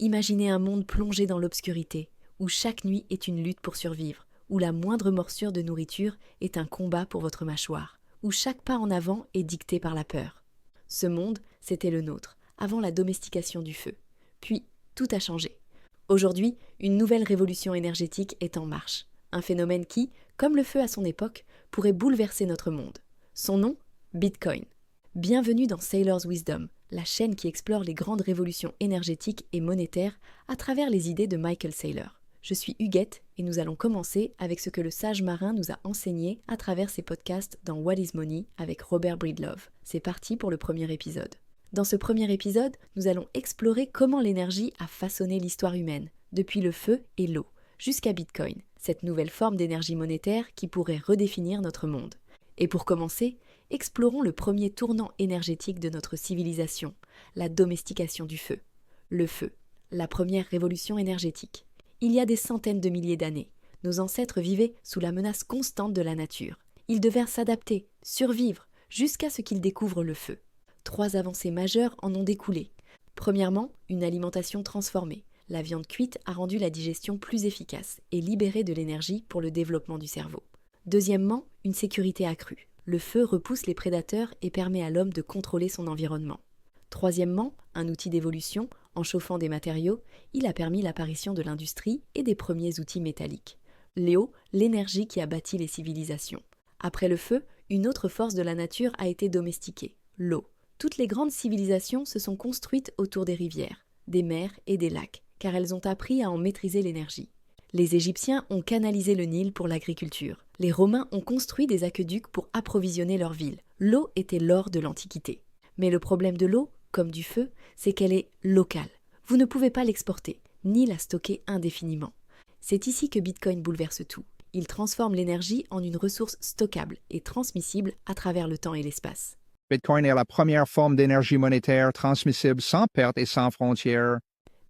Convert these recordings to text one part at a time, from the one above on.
Imaginez un monde plongé dans l'obscurité, où chaque nuit est une lutte pour survivre, où la moindre morsure de nourriture est un combat pour votre mâchoire, où chaque pas en avant est dicté par la peur. Ce monde, c'était le nôtre, avant la domestication du feu. Puis, tout a changé. Aujourd'hui, une nouvelle révolution énergétique est en marche. Un phénomène qui, comme le feu à son époque, pourrait bouleverser notre monde. Son nom, Bitcoin. Bienvenue dans Sailor's Wisdom, la chaîne qui explore les grandes révolutions énergétiques et monétaires à travers les idées de Michael Saylor. Je suis Huguette et nous allons commencer avec ce que le sage marin nous a enseigné à travers ses podcasts dans What is Money avec Robert Breedlove. C'est parti pour le premier épisode. Dans ce premier épisode, nous allons explorer comment l'énergie a façonné l'histoire humaine, depuis le feu et l'eau, jusqu'à Bitcoin, cette nouvelle forme d'énergie monétaire qui pourrait redéfinir notre monde. Et pour commencer, explorons le premier tournant énergétique de notre civilisation, la domestication du feu. Le feu, la première révolution énergétique. Il y a des centaines de milliers d'années, nos ancêtres vivaient sous la menace constante de la nature. Ils devaient s'adapter, survivre, jusqu'à ce qu'ils découvrent le feu. 3 avancées majeures en ont découlé. Premièrement, une alimentation transformée. La viande cuite a rendu la digestion plus efficace et libéré de l'énergie pour le développement du cerveau. Deuxièmement, une sécurité accrue. Le feu repousse les prédateurs et permet à l'homme de contrôler son environnement. Troisièmement, un outil d'évolution, en chauffant des matériaux, il a permis l'apparition de l'industrie et des premiers outils métalliques. L'eau, l'énergie qui a bâti les civilisations. Après le feu, une autre force de la nature a été domestiquée, l'eau. Toutes les grandes civilisations se sont construites autour des rivières, des mers et des lacs, car elles ont appris à en maîtriser l'énergie. Les Égyptiens ont canalisé le Nil pour l'agriculture. Les Romains ont construit des aqueducs pour approvisionner leurs villes. L'eau était l'or de l'Antiquité. Mais le problème de l'eau, comme du feu, c'est qu'elle est locale. Vous ne pouvez pas l'exporter, ni la stocker indéfiniment. C'est ici que Bitcoin bouleverse tout. Il transforme l'énergie en une ressource stockable et transmissible à travers le temps et l'espace. Bitcoin est la première forme d'énergie monétaire transmissible sans perte et sans frontières.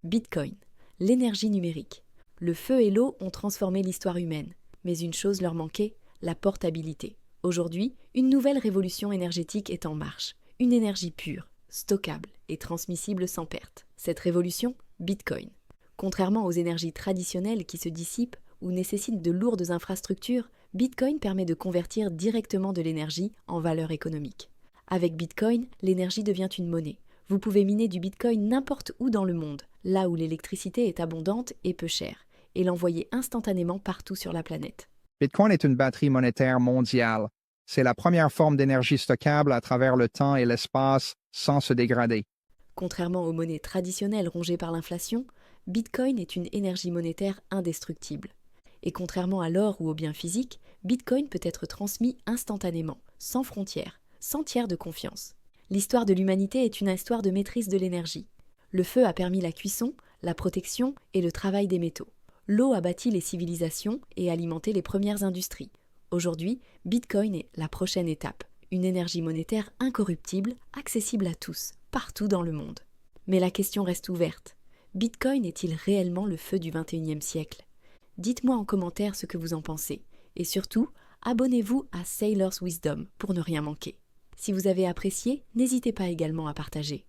Bitcoin, l'énergie numérique. Le feu et l'eau ont transformé l'histoire humaine, mais une chose leur manquait, la portabilité. Aujourd'hui, une nouvelle révolution énergétique est en marche, une énergie pure, stockable et transmissible sans perte. Cette révolution, Bitcoin. Contrairement aux énergies traditionnelles qui se dissipent ou nécessitent de lourdes infrastructures, Bitcoin permet de convertir directement de l'énergie en valeur économique. Avec Bitcoin, l'énergie devient une monnaie. Vous pouvez miner du Bitcoin n'importe où dans le monde, là où l'électricité est abondante et peu chère, et l'envoyer instantanément partout sur la planète. Bitcoin est une batterie monétaire mondiale. C'est la première forme d'énergie stockable à travers le temps et l'espace sans se dégrader. Contrairement aux monnaies traditionnelles rongées par l'inflation, Bitcoin est une énergie monétaire indestructible. Et contrairement à l'or ou aux biens physiques, Bitcoin peut être transmis instantanément, sans frontières, sans tiers de confiance. L'histoire de l'humanité est une histoire de maîtrise de l'énergie. Le feu a permis la cuisson, la protection et le travail des métaux. L'eau a bâti les civilisations et alimenté les premières industries. Aujourd'hui, Bitcoin est la prochaine étape, une énergie monétaire incorruptible, accessible à tous, partout dans le monde. Mais la question reste ouverte. Bitcoin est-il réellement le feu du XXIe siècle ? Dites-moi en commentaire ce que vous en pensez. Et surtout, abonnez-vous à Sailor's Wisdom pour ne rien manquer. Si vous avez apprécié, n'hésitez pas également à partager.